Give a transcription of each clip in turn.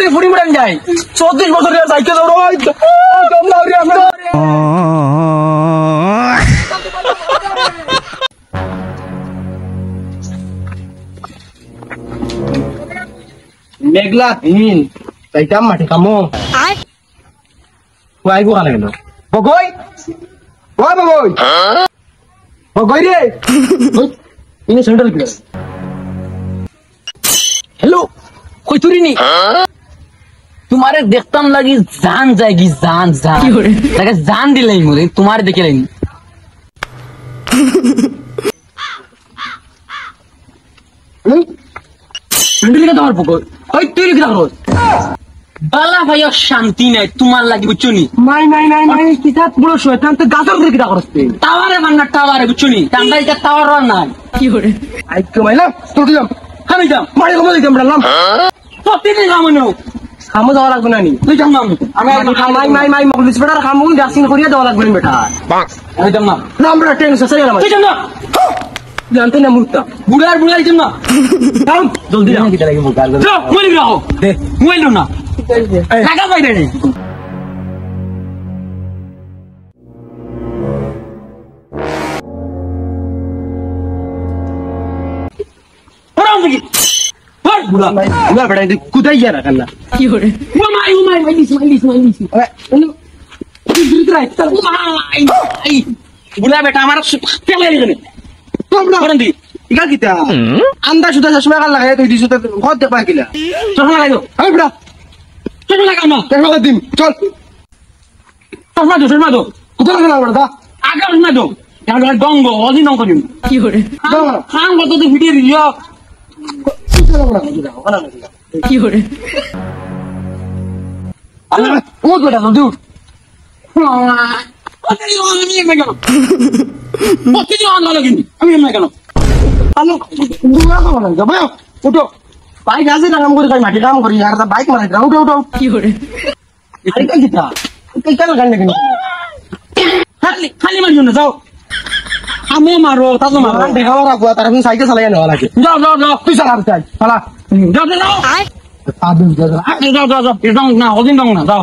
ফুড়ি ফুড়ি মুড়ান যায় 34 বছরের সাইকেল রই মেঘলা দিন তাইতাম মাটি কামো ওয়াই গো কালে গেল বগই ও বগই বগই রে ইনে সেন্টার কি हेलो कोई तुरी नहीं तुम्हारे देखता लगी जान जाएगी जान जान लगे जान दिलाई मुझे तुम्हारे देखे नहीं तुम्हारे पको कोई तुरी क्या करो बाला भाई शांति नहीं तुम्हारे लगी बुच्चू नहीं नहीं किसा बड़ो शैतान तो गाजर देख क्या करो टावारे बनना टावारे बुच्चू नहीं टांगा इधर टावर ना आई क्यों भाई ना तो আমি যাম মারি কমে দিতাম বললাম প্রতিদিন কামনো কামো যাওয়া লাগবে না নি তুই যাম না আমি মাই মগলিস বেটার কামো ডাসিং করিয়া দেওয়া লাগবে বেটা আমি যাম না আমরা টেনশন সরে গেলাম তুই যাম না জানতে না মুক্তা বুড়ার যাম না কাম জলদি যাও কি লাগে বুকার যাও মই রাখো দে মই লো না টাকা পাই দে बुला बेटा कुदाई जा रहा करना की हो रे वो माई लिस चल बुला बेटा हमारा पहले नहीं तो बुला करंदी इका किता अंदा सुदा चश्मा का लगाया तो दिसो तो बहुत देख पाए किला चश्मा लगा दो ए बेटा चश्मा लगा ना चश्मा दिन चल चश्मा दो कुदा लगा बेटा आगे चश्मा दो यार डोंगो ओदी नंग करियो की हो रे हां को तो वीडियो लियो কি করে আল্লাহ ও বেটা দুধ আমি এমন কেন প্রতিদিন আন ভালো কিন্তু আমি এমন কেন আলো দুয়া খাওয়া লাগে ভাই উঠো বাইক আছে না কাম করি মাটি কাম করি আর বাইক মারাই দাও উঠো কি করে আরে কি দিতা এই কেন গান নাকি খালি মারিও না যাও আমি মারো তাতো মারো দেখাও রাখবো তার আমি সাইকেল চালাই নেওয়া লাগে যাও তুই চালাতে চাই পালা যাও আদম যাও এরকম না ওদিন দাও না যাও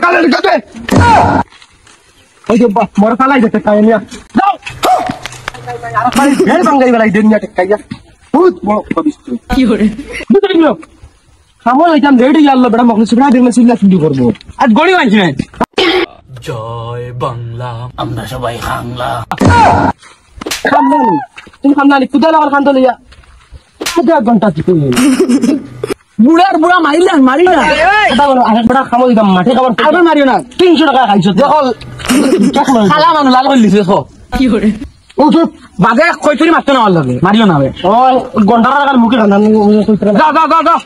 কালে কাটে ওই যে মোর কালাই যেতে কাই নিয়া যাও আর পারি ভেল বাঙ্গাই বেলাই দেন না কাইয়া বহুত বড় পবিত্র কি করে বুঝলি নিও সামনে আইতাম রেডি আল্লাহ বড় মখলি সুবনা দিন সিল্লা শুরু করব আজ গড়ি বাঁচি না জয় বাংলা আমরা সবাই বাংলা তুমি খামলানি কুদা লাগার খান তো লইয়া আধা ঘন্টা থেকে বুড়া মারি না কথা বলো আরেক বড় খামো দিতাম মাঠে খাবার আবার মারিও না 300 টাকা খাইছো দেখো খালা মানু লাল করে লিছে দেখো কি করে ও তো বাজে কইছরি মারতে না লাগে মারিও না ও ঘন্টা টাকার মুখে খান যাও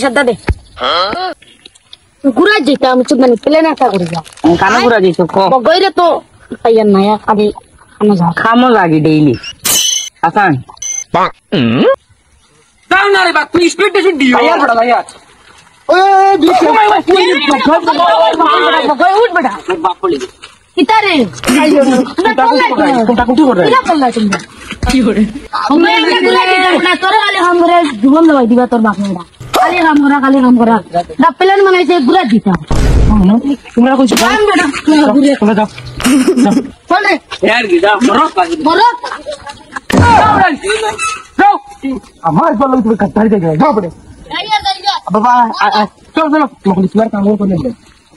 সাদা দে ঘুরা যেটা আমি চুপ মানে প্লেন একটা করে যাও কানা ঘুরা যেছো বগইরে তো পাইয়ান না আগে খামো লাগি ডেইলি আসান দাও না রে বাপ তুই স্পিড বেশি দিও আয়া বড় ভাইয়া ওই বিছে উঠ বেটা বাপ বলি কিতারে কোনটা করে কি করলা তুমি কি করে আমি একটা তোরে আলে হামরে জীবন লই দিবা তোর বাপ মেরা খালি কাম করা না প্লেন বানাইছে ঘুরা দিতা তোমরা কইছো ঘুরে যাও চলে यार গিদা বরফ যাও আমার বলো তুমি কাটাই দে যাও পড়ে বাবা চল মখলি সুমার কাম করে নে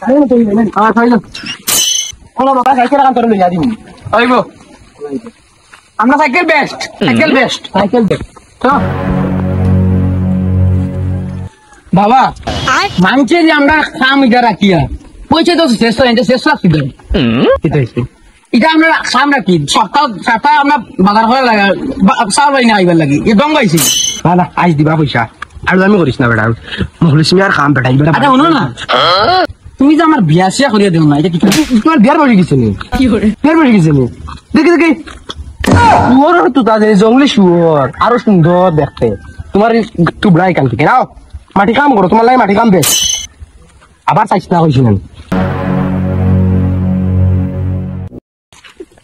আরে না তুই না আর ফাইল কোন বাবা সাইকেল কাম করে লইয়া দিমু আইবো আমরা সাইকেল বেস্ট তো বাবা মানছে যে আমরা খাম ইটা রাখিয়া পয়সা তো শেষ লাগছে এটা আমরা খাম রাখি সপ্তাহ আমরা বাজার করে লাগা চাল বাই না আইবার লাগি এ দম গাইছি না আইস দিবা পয়সা আর আমি করিস না বেটা মহলিস মি আর খাম বেটা এবার আচ্ছা শুনো না তুমি যে আমার বিয়া শিয়া করিয়া দেও না এটা কি তোমার বিয়ার বাড়ি গেছে নি কি করে বিয়ার বাড়ি গেছে নি দেখি শুয়োর তো তাদের জঙ্গলি শুয়োর আরো সুন্দর দেখতে তোমার টুবড়াই কান থেকে নাও মাটি কাম করো তোমার লাগে মাটি কাম বেশ আবার চাইছ না কইছি না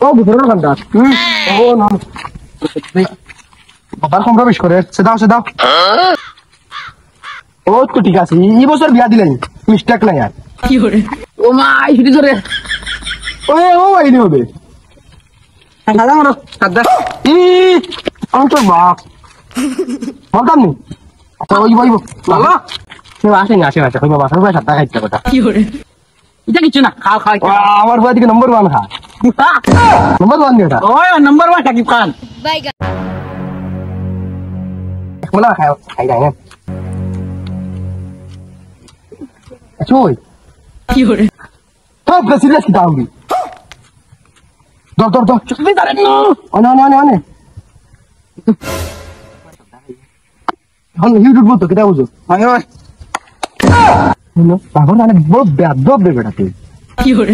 ও ভিতরে কান্দা ও না বাবার কম প্রবেশ করে সেদাও সেদাও ও তো ঠিক আছে এই বছর বিয়া দিলেন মিস্টেক নাই আর কি করে ও মা ইডি ধরে ও আইনি হবে দাদা মারো দাদা ই অন্তর বাপ বলতাম নি আচ্ছা ওই বইব বাবা সে আসে কই বাবা সবাই সাতটা খাইতে কথা কি করে এটা কিছু না খাও খাও আমার বাড়ি থেকে নম্বর 1 খা নম্বর 1 এটা ওই নাম্বার 1 সাকিব খান বলা খাই যায় না চুই কি করে সব বেশি বেশি দাম দি দর চুপি দাঁড়ান না অনে হন ইউটিউব তো কেটা বুঝো ওই ওই বাবা মানে বড় বেদব বেটা তুই কি করে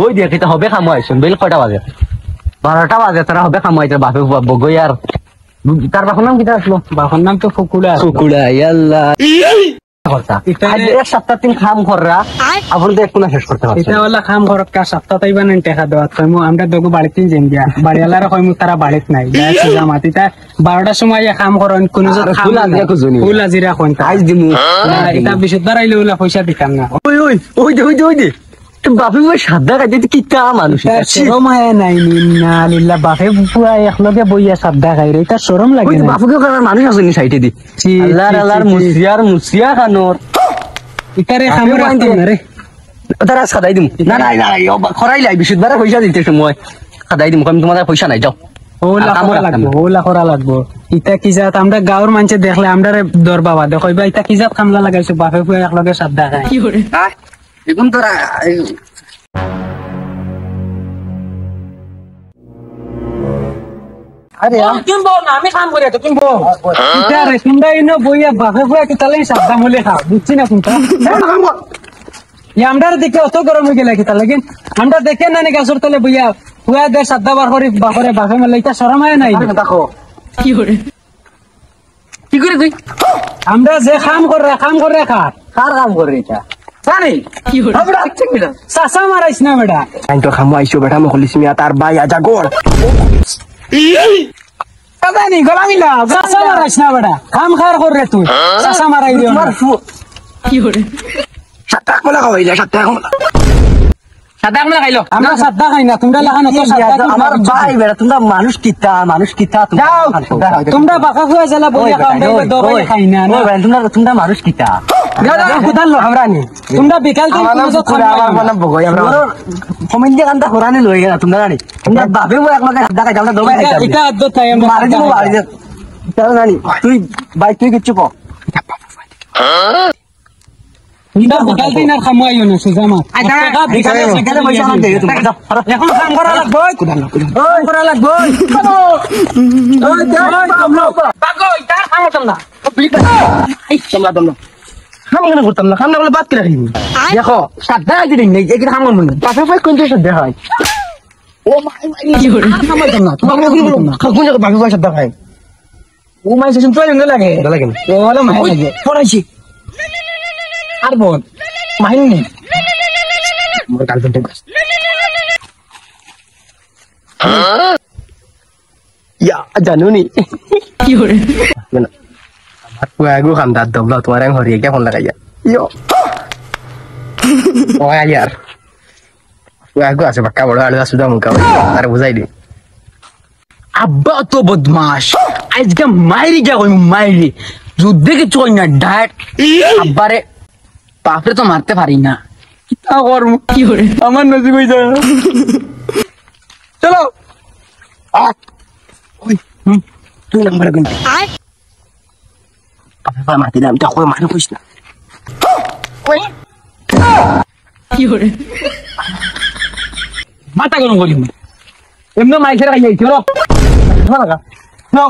ওই দেখিতে হবে খামাইছেন বেল কয়টা বাজে 12টা বাজে তারা হবে খামাইতে বাপে বগই আর তার বাপের নাম কিটা আসলো বাবার নাম তো ফুকুলা কুকুড়া ইয়াল্লা কথা এক সপ্তাহ তিন খাম কররা আপনি তো একটু না শেষ করতে পারছেন এটা হলো খাম ঘরত কা সপ্তাহ তাইবা নেন টাকা দেওয়া কইমু আমরা দগু বাড়িতে যাই গিয়া বাড়িওয়ালার কইমু তারা বাড়িতে নাই যায় সুজা মাটিটা 12টার সময় খাম করন কোন যে ফুল আজিরা কজনি ফুল আজিরা কোন আইজ দিমু এটা বিশুদ্ধার আইলে ওলা পয়সা দিতাম না ওই দে বাপে ওই সাদা খাইতে কিটা মানুষ শরম হয় নাই নিন্না লিল্লাহ বাপে পুরা একলগে বইয়া সাদা খাই রে এটা শরম লাগে ওই না বাপুকে কারণ মানুষ আসেনি সাইটে দি ছি, আল্লাহর ছি, ছি। মুসিয়া খানোর ইতারে খামর রাখতাম না রে তারা খাদাই দিম না খরাই লাই বিশুদ্ধবারে পয়সা দিতে সময় খাদাই দিম আমি তোমাদের পয়সা নাই যাও ওলা করা লাগবো ইটা কি জাত আমরা গাঁৱৰ মানুষে দেখলে আমরা দর বাবা দেখো ইটা কি জাত খামলা লাগাইছো বাপে পুয়া একলগে সাদা খাই কি করে এখন তোরা আরে কিনবো না আমি কাম করে তো কিনবো ইটা রে তোমরা ইনো বইয়া বাপে পুয়া কি তালে সাদা মলে খাও বুঝছি না তোমরা আমরা দেখে অত গরম হয়ে গেলে কি তার লাগে আমরা দেখে না গাছের তলে বইয়া পুয়া দে সাদা বার করে বাপরে বাপে মেলে এটা শরম হয় নাই দেখো কি করে তুই আমরা যে কাম করে খা কার কাম করে এটা জানি কি করে আমরা ঠিক না চাচা মারাইছ না বেটা আইন তো খামো আইছো বেটা মখলিস মিয়া তার ভাই আজা গোড় জানি গোলামি না চাচা মারাইছ না বেটা কাম খার করে তুই চাচা মারাই দিও না কি করে সাতটা কলা খাওয়াইলা সাতটা সাদা আমরা খাইলো আমরা সাদা খাই না তোমরা লাগানো তো সাদা আমার ভাই বেটা তোমরা মানুষ কিতা যাও তোমরা বাঁকা হয়ে জ্বালা বইয়া খাও আমরা দবাই খাই না না তোমরা মানুষ কিতা কুদাল আমরা নি তোমরা বিকাল থেকে আমার মনে বগই আমরা কমেন্ট দিয়ে কান্তা হরানি লই গেলা তোমরা জানি তোমরা ভাবে মই একলগে হাত দেখাই আমরা দবাই খাইতাম এটা আদ্য তাই আমরা মারি দিব মারি দে তার জানি তুই ভাই তুই কিচ্ছু কো তোমরা বিকাল দিন আর খামুয়াইও না সুজামা বিকালে পয়সা না দেবে তুমি এখন কাম করা লাগবে কাম করা লাগবে বাগো এটা খামতাম না তোমরা তোমরা খাম কেন করতাম না খাম না বলে বাদ করে রাখি দেখো সাদা দিন নেই এগুলো খামন মনে বাপে ভাই কোন দেশে দেখায় ও কি করে খামাইতাম না তোমার কোন জায়গায় বাপে ভাই সাদা খায় ও মাই সেশন তো এনে লাগে লাগে ও হলো মাই লাগে পড়াইছি আর বোন মাইনি মোর গার্লফ্রেন্ড ইয়া জানুনি কি করে আমার পুয়াগু খামদার দবলা তোমার আমি হরিয়ে কে ফোন লাগাইয়া ইয়ো ও ইয়ার পুয়াগু আছে বাক্কা বড় আলু সুদা মুকা তার বুঝাই দি আব্বা তো বদমাশ আজকে মাইরি গা কই মাইরি যুদ্ধে কিছু কই না ডাট আব্বারে বাপরে তো মারতে পারি না কিতা করব কি করে আমার নসিব হই যায় চলো তুই নাম্বার কিন্তু বাপে মাতি দাম তা কই মারু কইছ না কি করে মাথা গরম করি এমনি মাইসের খাই যাইছি রো লাগা নো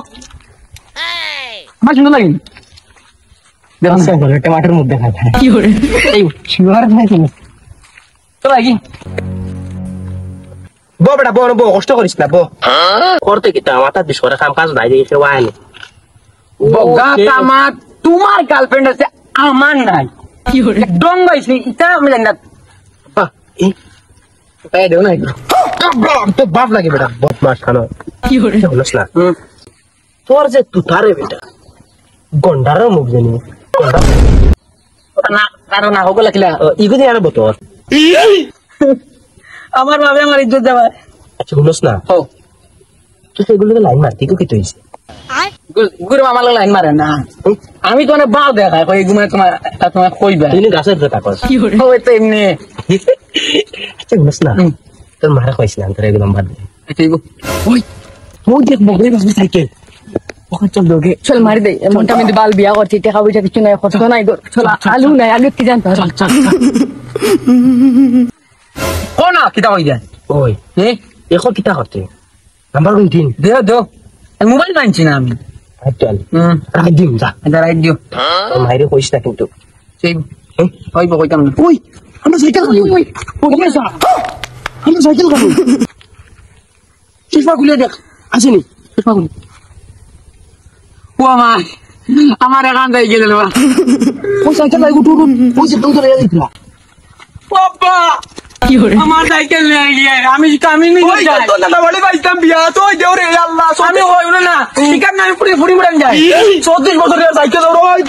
মাছ সুন্দর লাগে দেখুন টমাটোর মধ্যে খায় কি করে এই শিওর নাই তুমি চলো লাগি বো বেটা বো বো কষ্ট করিস না বো করতে কি তা মাথা দিস করে কাম কাজ নাই দিতে ওয়াইনি বগা তামা তোমার গার্লফ্রেন্ড আছে আমার নাই কি করে ডং গাইছি ইটা আমি জানি না এই দেও না তো বাপ লাগে বেটা বদমাস খানো বলছ না তোর যে তুতারে বেটা গন্ডারের মুখ জানি না কারণ না হোক লাগিলা ইগুদি আর বতর আমার ভাবে আমার ইজ্জত যাবে আচ্ছা বলছ না হো তুই এগুলো লাইন মারতি কি তুইছে গুরু আমার লাইন মারে না আমি তো অনেক বাল দেখাই কই ঘুমায় তোমার কইবা তুই গাছের কথা কস ওই তো এমনি আচ্ছা বলছ না তোর মারা কইছ না তোর একদম বাদ দে ওই ওই দেখ বগলে বাস সাইকেল ওখানে চল দোগে চল মারি দে এমনটা আমি বাল বিয়া করছি টাকা পয়সা কিছু নাই কষ্ট নাই গো চল আলু নাই আগে কি জানতো চল চল কোনা কিতা কই যায় ওই এ এখন কিতা করতে নাম্বার কোন তিন দেও মোবাইল মানছি না আমি চল রাখ দিম যা এটা রাইট দিও তোর মাইরে কইছ না কিন্তু সেই হইব কইতাম না ওই আমরা সাইকেল খাবো ওই আমরা সাইকেল খাবো চশমা খুলে দেখ আসেনি চশমা খুলে ও আমার এখান থেকে গেল ওই সাইকেল লাগু টুটু ওই যে তোর এদিক না বাবা কি করে আমার সাইকেল নিয়ে গিয়ে আমি নিজে যাই তো না বলে পাইতাম বিয়া তো দেও রে আল্লাহ আমি হই না শিকার না আমি পুরি পুরি মুড়ান যাই 34 বছরের সাইকেল ওই